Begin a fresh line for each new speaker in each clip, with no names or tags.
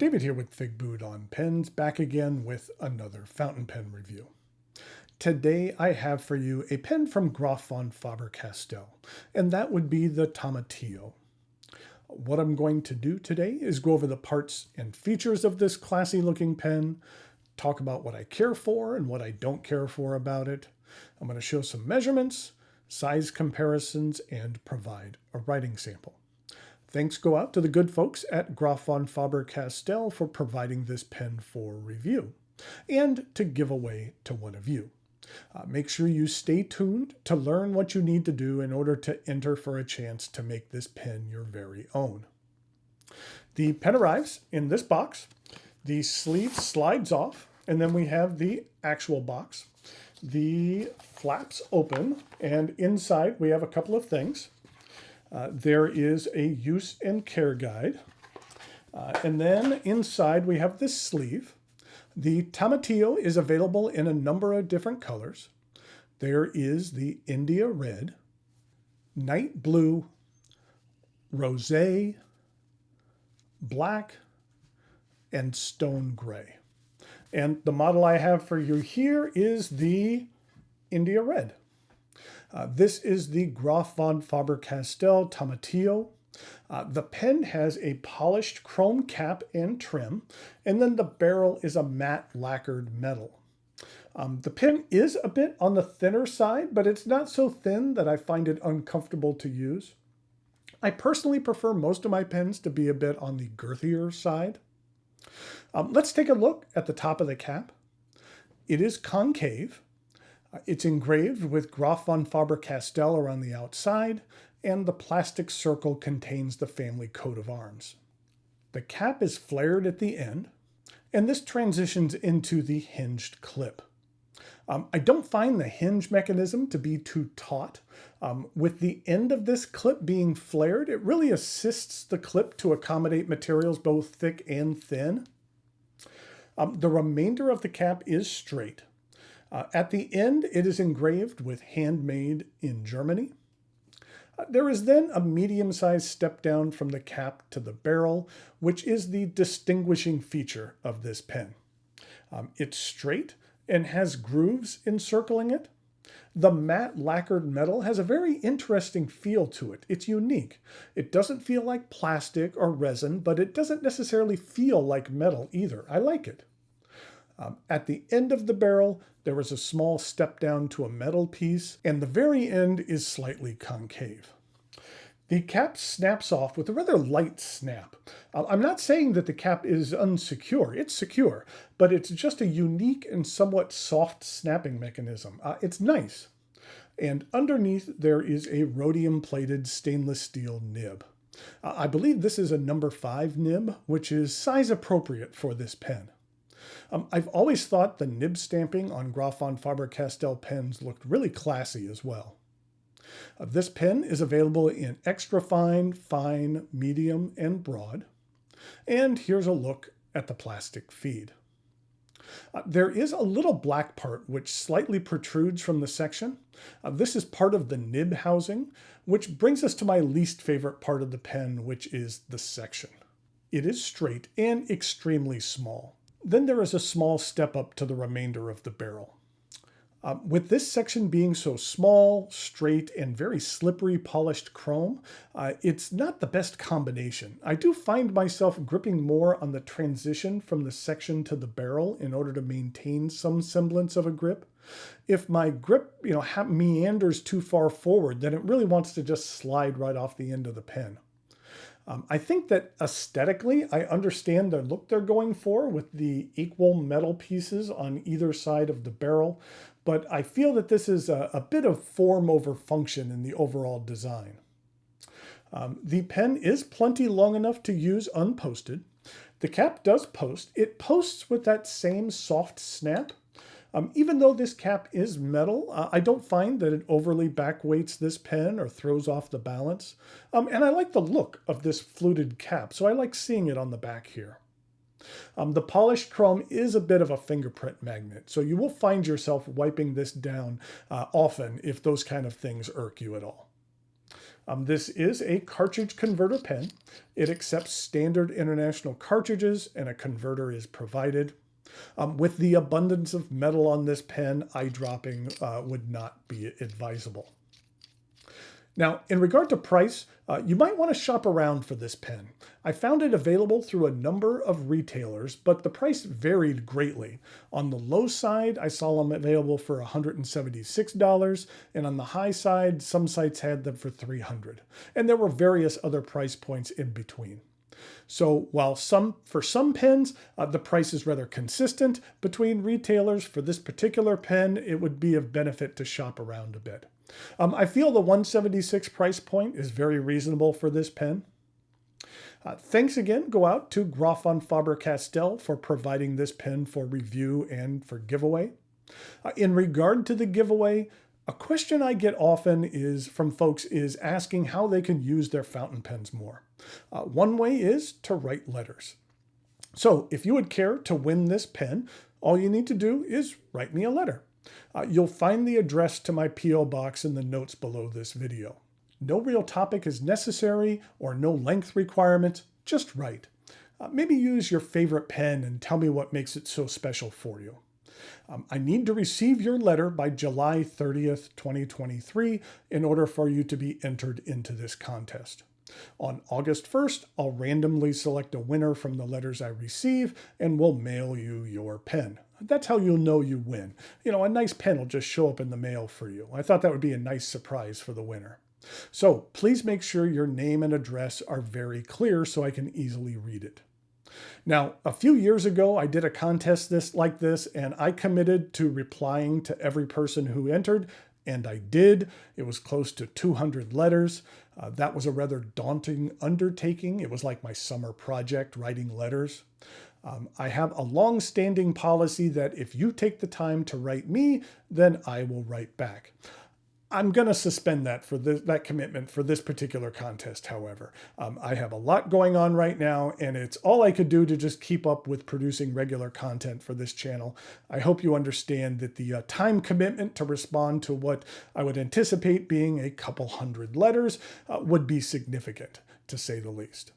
David here with Figboot on Pens, back again with another fountain pen review. Today I have for you a pen from Graf von Faber Castell, and that would be the Tamitio. What I'm going to do today is go over the parts and features of this classy looking pen, talk about what I care for and what I don't care for about it. I'm going to show some measurements, size comparisons, and provide a writing sample. Thanks go out to the good folks at Graf von Faber Castell for providing this pen for review and to give away to one of you. Make sure you stay tuned to learn what you need to do in order to enter for a chance to make this pen your very own. The pen arrives in this box. The sleeve slides off, and then we have the actual box. The flaps open, and inside we have a couple of things. There is a use and care guide. And then inside we have this sleeve. The Tamitio is available in a number of different colors. There is the India red, night blue, rosé, black, and stone gray. And the model I have for you here is the India red. This is the Graf von Faber Castell Tamitio. The pen has a polished chrome cap and trim, and then the barrel is a matte lacquered metal. The pen is a bit on the thinner side, but it's not so thin that I find it uncomfortable to use. I personally prefer most of my pens to be a bit on the girthier side. Let's take a look at the top of the cap. It is concave. It's engraved with Graf von Faber Castell around the outside, and the plastic circle contains the family coat of arms. The cap is flared at the end, and this transitions into the hinged clip. I don't find the hinge mechanism to be too taut. With the end of this clip being flared, it really assists the clip to accommodate materials both thick and thin. The remainder of the cap is straight. At the end, it is engraved with handmade in Germany. There is then a medium-sized step down from the cap to the barrel, which is the distinguishing feature of this pen. It's straight and has grooves encircling it. The matte lacquered metal has a very interesting feel to it. It's unique. It doesn't feel like plastic or resin, but it doesn't necessarily feel like metal either. I like it. At the end of the barrel, there is a small step down to a metal piece, and the very end is slightly concave. The cap snaps off with a rather light snap. I'm not saying that the cap is unsecure. It's secure, but it's just a unique and somewhat soft snapping mechanism. It's nice. And underneath, there is a rhodium-plated stainless steel nib. I believe this is a number 5 nib, which is size appropriate for this pen. I've always thought the nib stamping on Graf von Faber Castell pens looked really classy as well. This pen is available in extra fine, fine, medium, and broad. And here's a look at the plastic feed. There is a little black part which slightly protrudes from the section. This is part of the nib housing, which brings us to my least favorite part of the pen, which is the section. It is straight and extremely small. Then there is a small step up to the remainder of the barrel. With this section being so small, straight, and very slippery polished chrome, it's not the best combination. I do find myself gripping more on the transition from the section to the barrel in order to maintain some semblance of a grip. If my grip, meanders too far forward, then it really wants to just slide right off the end of the pen. I think that aesthetically, I understand the look they're going for with the equal metal pieces on either side of the barrel, but I feel that this is a bit of form over function in the overall design. The pen is plenty long enough to use unposted. The cap does post. It posts with that same soft snap. Even though this cap is metal, I don't find that it overly backweights this pen or throws off the balance. And I like the look of this fluted cap, so I like seeing it on the back here. The polished chrome is a bit of a fingerprint magnet, so you will find yourself wiping this down often if those kind of things irk you at all. This is a cartridge converter pen. It accepts standard international cartridges and a converter is provided. With the abundance of metal on this pen, eyedropping would not be advisable. Now, in regard to price, you might want to shop around for this pen. I found it available through a number of retailers, but the price varied greatly. On the low side, I saw them available for $176, and on the high side, some sites had them for $300. And there were various other price points in between. So while for some pens, the price is rather consistent between retailers, for this particular pen, it would be of benefit to shop around a bit. I feel the $176 price point is very reasonable for this pen. Thanks again go out to Graf von Faber Castell for providing this pen for review and for giveaway. In regard to the giveaway, a question I get often from folks is asking how they can use their fountain pens more. One way is to write letters. So if you would care to win this pen, all you need to do is write me a letter. You'll find the address to my P.O. box in the notes below this video. No real topic is necessary or no length requirement, just write. Maybe use your favorite pen and tell me what makes it so special for you. I need to receive your letter by July 30th, 2023 in order for you to be entered into this contest. On August 1st, I'll randomly select a winner from the letters I receive and will mail you your pen. That's how you'll know you win. You know, a nice pen will just show up in the mail for you. I thought that would be a nice surprise for the winner. So please make sure your name and address are very clear so I can easily read it. Now, a few years ago, I did a contest like this, and I committed to replying to every person who entered, and I did. It was close to 200 letters. That was a rather daunting undertaking. It was like my summer project, writing letters. I have a long-standing policy that if you take the time to write me, then I will write back. I'm going to suspend that commitment for this particular contest, however. I have a lot going on right now, and it's all I could do to just keep up with producing regular content for this channel. I hope you understand that the time commitment to respond to what I would anticipate being a couple hundred letters would be significant, to say the least.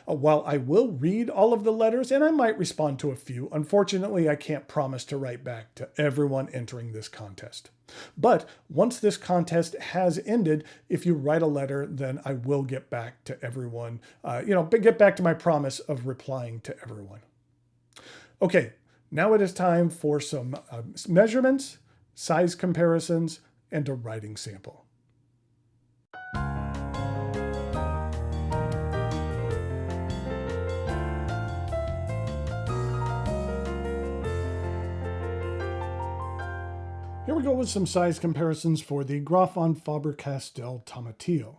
While I will read all of the letters, and I might respond to a few, unfortunately, I can't promise to write back to everyone entering this contest. But once this contest has ended, if you write a letter, then I will get back to everyone, get back to my promise of replying to everyone. Okay, now it is time for some measurements, size comparisons, and a writing sample. Here we go with some size comparisons for the Graf von Faber Castell Tamitio.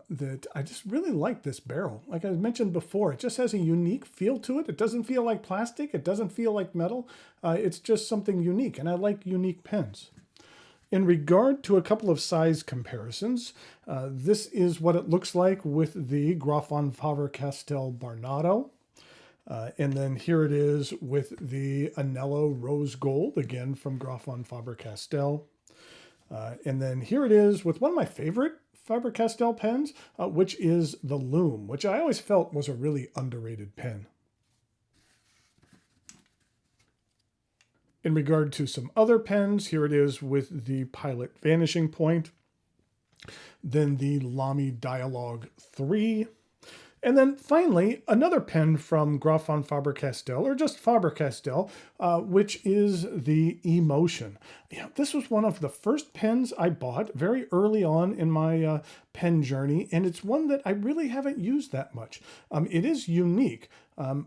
That I just really like this barrel. Like I mentioned before, it just has a unique feel to it. It doesn't feel like plastic. It doesn't feel like metal. It's just something unique, and I like unique pens. In regard to a couple of size comparisons, this is what it looks like with the Graf von Faber Castell Barnado. And then here it is with the Anello Rose Gold, again from Graf von Faber Castell. And then here it is with one of my favorite Faber Castell pens, which is the Loom, which I always felt was a really underrated pen. In regard to some other pens, here it is with the Pilot Vanishing Point, then the Lamy Dialogue 3, and then finally, another pen from Graf von Faber Castell, or just Faber Castell, which is the Emotion. This was one of the first pens I bought very early on in my pen journey, and it's one that I really haven't used that much. It is unique.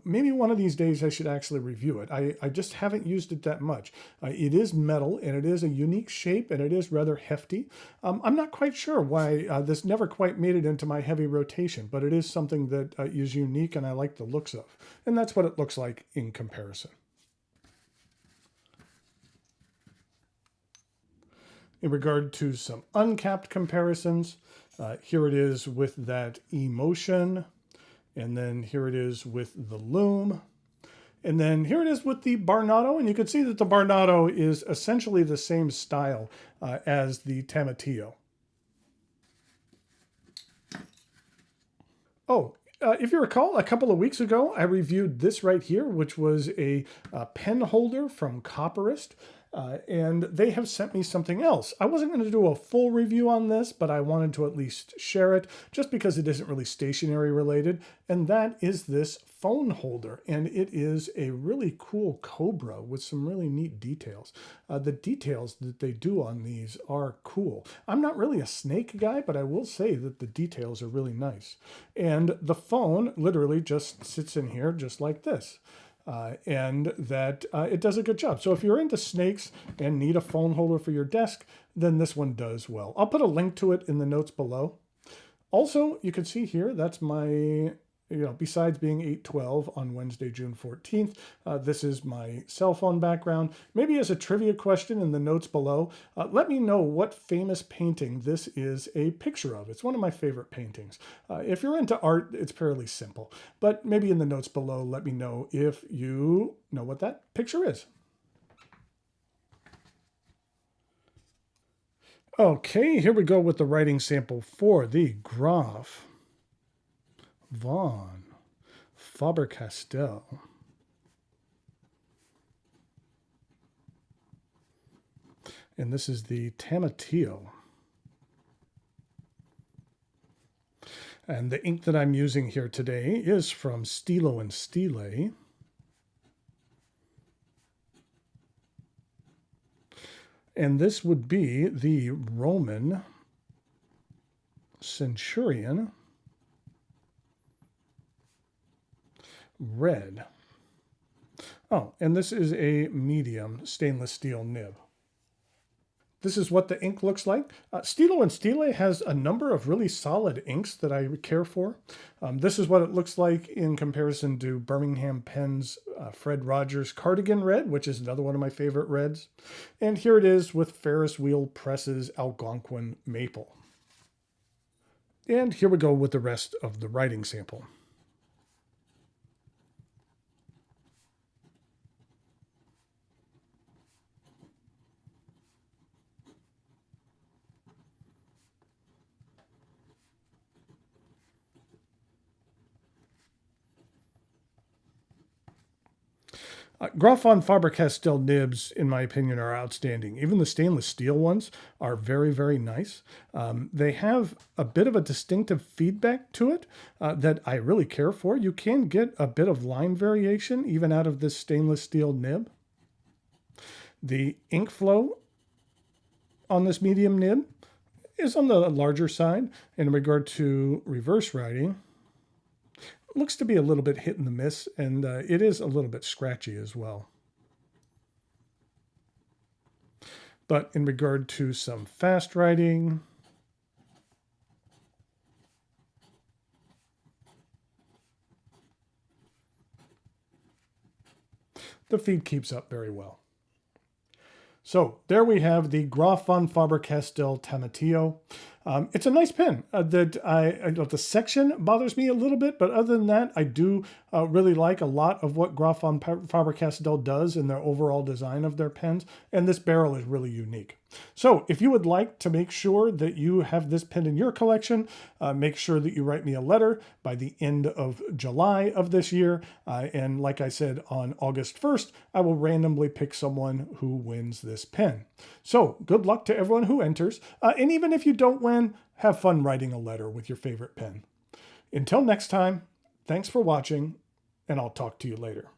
Maybe one of these days I should actually review it. I just haven't used it that much. It is metal, and it is a unique shape, and it is rather hefty. I'm not quite sure why this never quite made it into my heavy rotation, but it is something that is unique and I like the looks of. And that's what it looks like in comparison. In regard to some uncapped comparisons, here it is with that Emotion. And then here it is with the Loom. And then here it is with the Barnado. And you can see that the Barnado is essentially the same style as the Tamitio. Oh, if you recall, a couple of weeks ago, I reviewed this right here, which was a pen holder from Copperist. And they have sent me something else. I wasn't going to do a full review on this, but I wanted to at least share it just because it isn't really stationery related. And that is this phone holder. And it is a really cool Cobra with some really neat details. The details that they do on these are cool. I'm not really a snake guy, but I will say that the details are really nice. And the phone literally just sits in here just like this. And that it does a good job. So if you're into snakes and need a phone holder for your desk, then this one does well. I'll put a link to it in the notes below. Also, you can see here, that's my, besides being 8/12 on Wednesday, June 14th, this is my cell phone background. Maybe as a trivia question in the notes below, let me know what famous painting this is a picture of. It's one of my favorite paintings. If you're into art, it's fairly simple, but maybe in the notes below, let me know if you know what that picture is. Okay, here we go with the writing sample for the Graf von Faber Castell. And this is the Tamitio. And the ink that I'm using here today is from Stilo and Stile. And this would be the Roman Centurion red. Oh, and this is a medium stainless steel nib. This is what the ink looks like. Stilo and Stile has a number of really solid inks that I care for. This is what it looks like in comparison to Birmingham Pen's Fred Rogers Cardigan Red, which is another one of my favorite reds. And here it is with Ferris Wheel Press's Algonquin Maple. And here we go with the rest of the writing sample. Graf von Faber Castell nibs, in my opinion, are outstanding. Even the stainless steel ones are very, very nice. They have a bit of a distinctive feedback to it that I really care for. You can get a bit of line variation even out of this stainless steel nib. The ink flow on this medium nib is on the larger side. In regard to reverse writing, looks to be a little bit hit and miss, and it is a little bit scratchy as well. But in regard to some fast writing, the feed keeps up very well. So there we have the Graf von Faber Castell Tamitio. It's a nice pen. The section bothers me a little bit, but other than that, I do really like a lot of what Graf von Faber Castell does in their overall design of their pens, and this barrel is really unique. So if you would like to make sure that you have this pen in your collection, make sure that you write me a letter by the end of July of this year. And like I said, on August 1st, I will randomly pick someone who wins this pen. So good luck to everyone who enters. And even if you don't win, have fun writing a letter with your favorite pen. Until next time, thanks for watching, and I'll talk to you later.